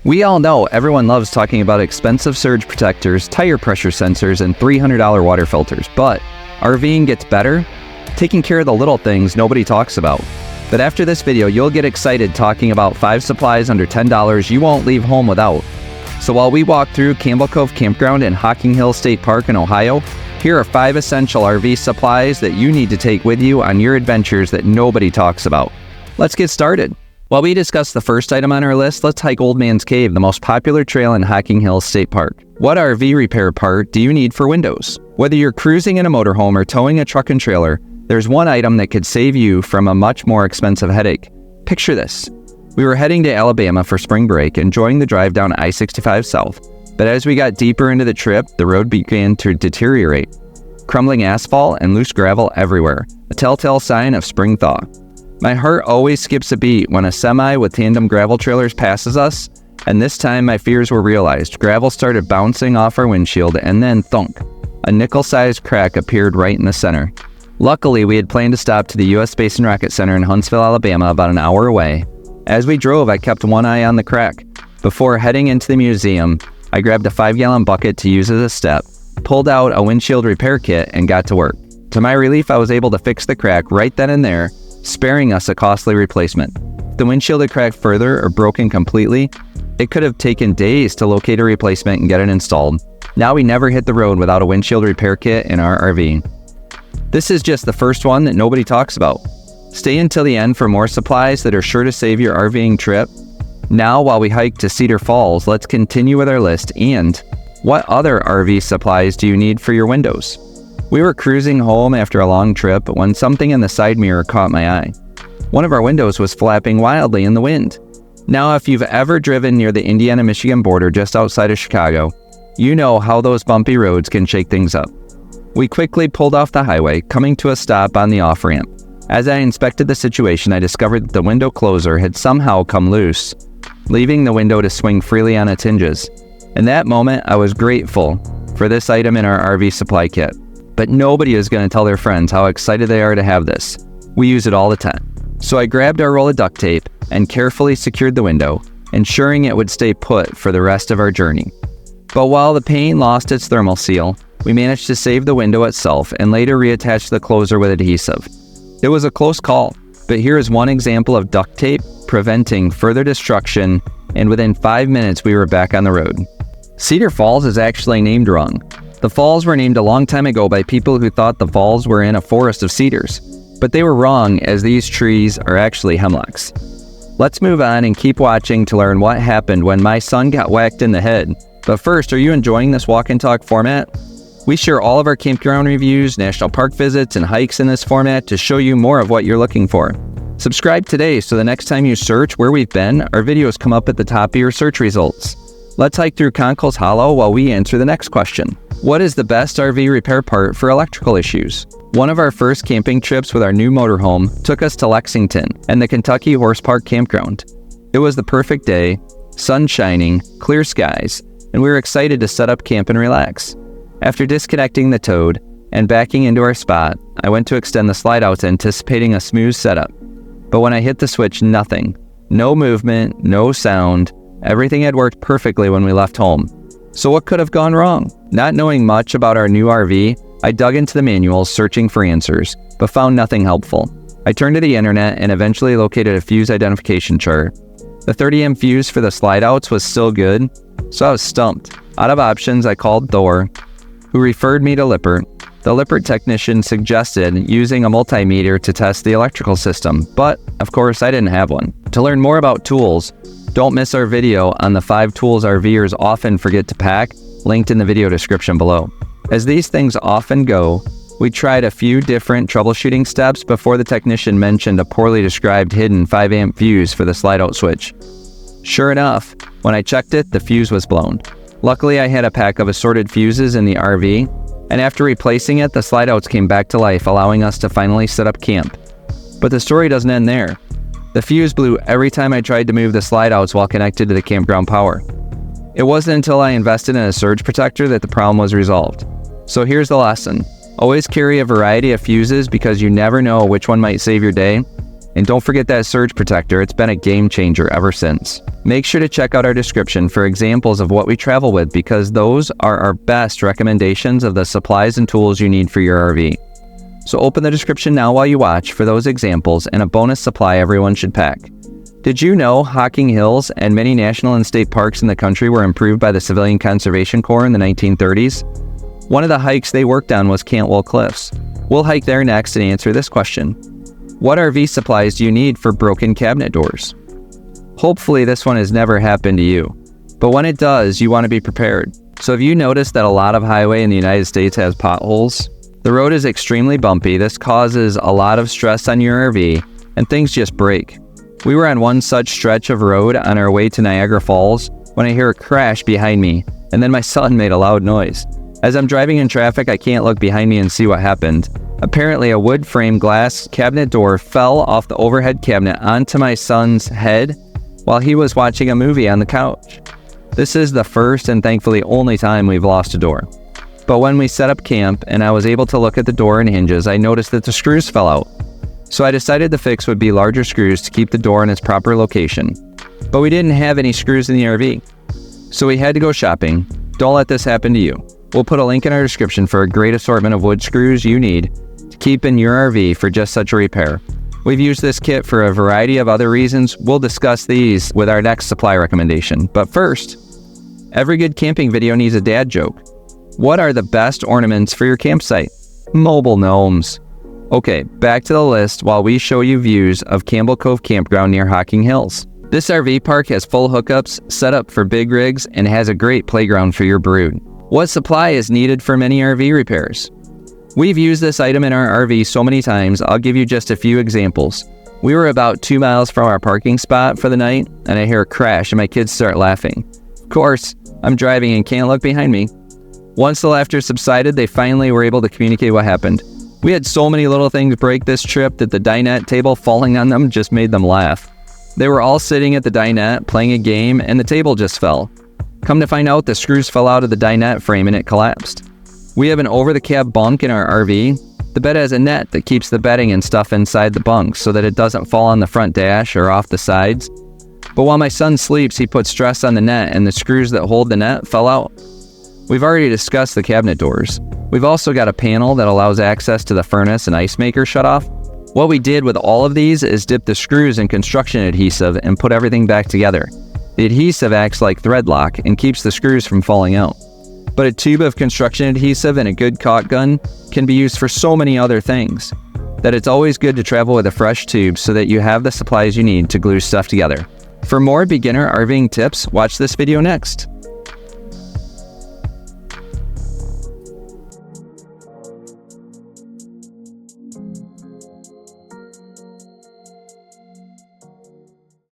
We all know everyone loves talking about expensive surge protectors, tire pressure sensors, and $300 water filters, but RVing gets better, taking care of the little things nobody talks about. But after this video, you'll get excited talking about 5 supplies under $10 you won't leave home without. So while we walk through Campbell Cove Campground and Hocking Hill State Park in Ohio, here are 5 essential RV supplies that you need to take with you on your adventures that nobody talks about. Let's get started. While we discuss the first item on our list, let's hike Old Man's Cave, the most popular trail in Hocking Hill State Park. What RV repair part do you need for windows? Whether you're cruising in a motorhome or towing a truck and trailer, there's one item that could save you from a much more expensive headache. Picture this. We were heading to Alabama for spring break, enjoying the drive down I-65 South. But as we got deeper into the trip, the road began to deteriorate. Crumbling asphalt and loose gravel everywhere, a telltale sign of spring thaw. My heart always skips a beat when a semi with tandem gravel trailers passes us, and this time my fears were realized. Gravel started bouncing off our windshield, and then thunk. A nickel-sized crack appeared right in the center. Luckily, we had planned to stop to the U.S. Space and Rocket Center in Huntsville, Alabama, about an hour away. As we drove, I kept one eye on the crack. Before heading into the museum, I grabbed a 5-gallon bucket to use as a step, pulled out a windshield repair kit, and got to work. To my relief, I was able to fix the crack right then and there, sparing us a costly replacement. If the windshield had cracked further or broken completely, it could have taken days to locate a replacement and get it installed. Now we never hit the road without a windshield repair kit in our RV. This is just the first one that nobody talks about. Stay until the end for more supplies that are sure to save your RVing trip. Now, while we hike to Cedar Falls, let's continue with our list. And what other RV supplies do you need for your windows? We were cruising home after a long trip when something in the side mirror caught my eye. One of our windows was flapping wildly in the wind. Now, if you've ever driven near the Indiana-Michigan border just outside of Chicago, you know how those bumpy roads can shake things up. We quickly pulled off the highway, coming to a stop on the off-ramp. As I inspected the situation, I discovered that the window closer had somehow come loose, leaving the window to swing freely on its hinges. In that moment, I was grateful for this item in our RV supply kit. But nobody is going to tell their friends how excited they are to have this. We use it all the time. So I grabbed our roll of duct tape and carefully secured the window, ensuring it would stay put for the rest of our journey. But while the paint lost its thermal seal, we managed to save the window itself and later reattach the closer with adhesive. It was a close call, but here is one example of duct tape preventing further destruction, and within 5 minutes we were back on the road. Cedar Falls is actually named wrong. The falls were named a long time ago by people who thought the falls were in a forest of cedars, but they were wrong, as these trees are actually hemlocks. Let's move on and keep watching to learn what happened when my son got whacked in the head. But first, are you enjoying this walk and talk format? We share all of our campground reviews, national park visits, and hikes in this format to show you more of what you're looking for. Subscribe today so the next time you search where we've been, our videos come up at the top of your search results. Let's hike through Conkle's Hollow while we answer the next question. What is the best RV repair part for electrical issues? One of our first camping trips with our new motorhome took us to Lexington and the Kentucky Horse Park Campground. It was the perfect day, sun shining, clear skies, and we were excited to set up camp and relax. After disconnecting the Toad and backing into our spot, I went to extend the slide outs anticipating a smooth setup. But when I hit the switch, nothing. No movement, no sound. Everything had worked perfectly when we left home. So what could have gone wrong? Not knowing much about our new RV, I dug into the manuals searching for answers, but found nothing helpful. I turned to the internet and eventually located a fuse identification chart. The 30 amp fuse for the slide outs was still good, so I was stumped. Out of options, I called Thor, who referred me to Lippert. The Lippert technician suggested using a multimeter to test the electrical system, but of course I didn't have one. To learn more about tools, don't miss our video on the 5 tools RVers often forget to pack, linked in the video description below. As these things often go, we tried a few different troubleshooting steps before the technician mentioned a poorly described hidden 5 amp fuse for the slide out switch. Sure enough, when I checked it, the fuse was blown. Luckily, I had a pack of assorted fuses in the RV, and after replacing it, the slide outs came back to life, allowing us to finally set up camp. But the story doesn't end there. The fuse blew every time I tried to move the slide outs while connected to the campground power. It wasn't until I invested in a surge protector that the problem was resolved. So here's the lesson. Always carry a variety of fuses because you never know which one might save your day. And don't forget that surge protector, it's been a game changer ever since. Make sure to check out our description for examples of what we travel with, because those are our best recommendations of the supplies and tools you need for your RV. So open the description now while you watch for those examples and a bonus supply everyone should pack. Did you know Hocking Hills and many national and state parks in the country were improved by the Civilian Conservation Corps in the 1930s? One of the hikes they worked on was Cantwell Cliffs. We'll hike there next and answer this question. What RV supplies do you need for broken cabinet doors? Hopefully this one has never happened to you, but when it does, you want to be prepared. So have you noticed that a lot of highway in the United States has potholes? The road is extremely bumpy. This causes a lot of stress on your RV, and things just break. We were on one such stretch of road on our way to Niagara Falls when I hear a crash behind me, and then my son made a loud noise. As I'm driving in traffic, I can't look behind me and see what happened. Apparently, a wood frame glass cabinet door fell off the overhead cabinet onto my son's head while he was watching a movie on the couch. This is the first and thankfully only time we've lost a door. But when we set up camp and I was able to look at the door and hinges, I noticed that the screws fell out. So I decided the fix would be larger screws to keep the door in its proper location. But we didn't have any screws in the RV, so we had to go shopping. Don't let this happen to you. We'll put a link in our description for a great assortment of wood screws you need to keep in your RV for just such a repair. We've used this kit for a variety of other reasons. We'll discuss these with our next supply recommendation. But first, every good camping video needs a dad joke. What are the best ornaments for your campsite? Mobile gnomes. Okay, back to the list while we show you views of Campbell Cove Campground near Hocking Hills. This RV park has full hookups, set up for big rigs, and has a great playground for your brood. What supply is needed for many RV repairs? We've used this item in our RV so many times, I'll give you just a few examples. We were about 2 miles from our parking spot for the night, and I hear a crash and my kids start laughing. Of course, I'm driving and can't look behind me. Once the laughter subsided, they finally were able to communicate what happened. We had so many little things break this trip that the dinette table falling on them just made them laugh. They were all sitting at the dinette playing a game and the table just fell. Come to find out, the screws fell out of the dinette frame and it collapsed. We have an over-the-cab bunk in our RV. The bed has a net that keeps the bedding and stuff inside the bunk so that it doesn't fall on the front dash or off the sides. But while my son sleeps, he put stress on the net and the screws that hold the net fell out. We've already discussed the cabinet doors. We've also got a panel that allows access to the furnace and ice maker shutoff. What we did with all of these is dip the screws in construction adhesive and put everything back together. The adhesive acts like thread lock and keeps the screws from falling out. But a tube of construction adhesive and a good caulk gun can be used for so many other things that it's always good to travel with a fresh tube so that you have the supplies you need to glue stuff together. For more beginner RVing tips, watch this video next.